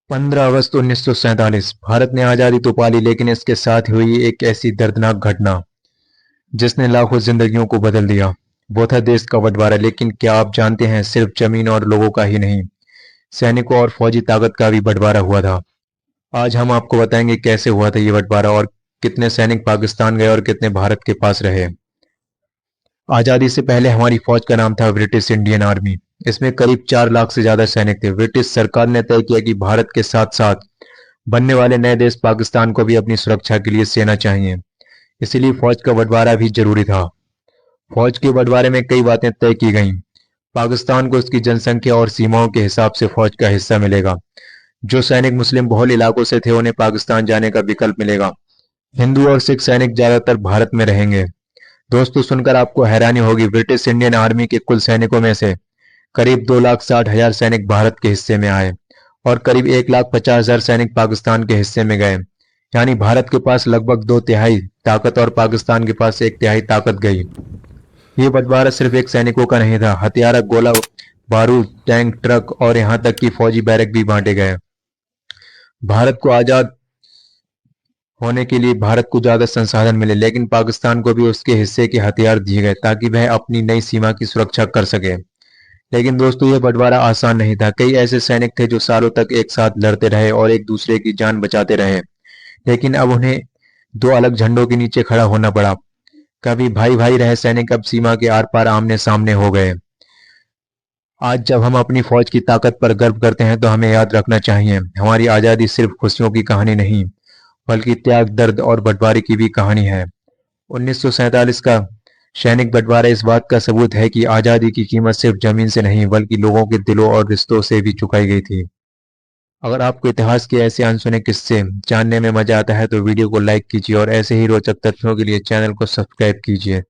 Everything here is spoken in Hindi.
15 अगस्त 1947 भारत ने आजादी तो पा ली, लेकिन इसके साथ हुई एक ऐसी दर्दनाक घटना जिसने लाखों जिंदगियों को बदल दिया। वो था देश का बंटवारा। लेकिन क्या आप जानते हैं, सिर्फ जमीन और लोगों का ही नहीं, सैनिकों और फौजी ताकत का भी बंटवारा हुआ था। आज हम आपको बताएंगे कैसे हुआ था ये बंटवारा, और कितने सैनिक पाकिस्तान गए और कितने भारत के पास रहे। आजादी से पहले हमारी फौज का नाम था ब्रिटिश इंडियन आर्मी। इसमें करीब 4 लाख से ज्यादा सैनिक थे। ब्रिटिश सरकार ने तय किया कि भारत के साथ साथ बनने वाले नए देश पाकिस्तान को भी अपनी सुरक्षा के लिए सेना चाहिए। इसीलिए फौज का बंटवारा भी जरूरी था। फौज के बंटवारे में कई बातें तय की गईं। पाकिस्तान को उसकी जनसंख्या और सीमाओं के हिसाब से फौज का हिस्सा मिलेगा। जो सैनिक मुस्लिम बहुल इलाकों से थे, उन्हें पाकिस्तान जाने का विकल्प मिलेगा। हिंदू और सिख सैनिक ज्यादातर भारत में रहेंगे। दोस्तों, सुनकर आपको हैरानी होगी, ब्रिटिश इंडियन आर्मी के कुल सैनिकों में से करीब 2,60,000 सैनिक भारत के हिस्से में आए और करीब 1,50,000 सैनिक पाकिस्तान के हिस्से में गए। यानी भारत के पास लगभग 2/3 ताकत और पाकिस्तान के पास 1/3 ताकत गई। ये बंटवारा सिर्फ एक सैनिकों का नहीं था। हथियार, गोला बारूद, टैंक, ट्रक और यहाँ तक कि फौजी बैरक भी बांटे गए। भारत को आजाद होने के लिए भारत को ज्यादा संसाधन मिले, लेकिन पाकिस्तान को भी उसके हिस्से के हथियार दिए गए ताकि वह अपनी नई सीमा की सुरक्षा कर सके। लेकिन दोस्तों, यह बंटवारा आसान नहीं था। कई ऐसे सैनिक थे जो सालों तक एक साथ लड़ते रहे और एक दूसरे की जान बचाते रहे, लेकिन अब उन्हें दो अलग झंडों के नीचे खड़ा होना पड़ा। कभी भाई भाई रहे सैनिक अब सीमा के आर पार आमने सामने हो गए। आज जब हम अपनी फौज की ताकत पर गर्व करते हैं, तो हमें याद रखना चाहिए, हमारी आजादी सिर्फ खुशियों की कहानी नहीं, बल्कि त्याग, दर्द और बंटवारे की भी कहानी है। 1947 का सैनिक बंटवारा इस बात का सबूत है कि आजादी की कीमत सिर्फ जमीन से नहीं, बल्कि लोगों के दिलों और रिश्तों से भी चुकाई गई थी। अगर आपको इतिहास के ऐसे अनसुने किस्से जानने में मजा आता है, तो वीडियो को लाइक कीजिए और ऐसे ही रोचक तथ्यों के लिए चैनल को सब्सक्राइब कीजिए।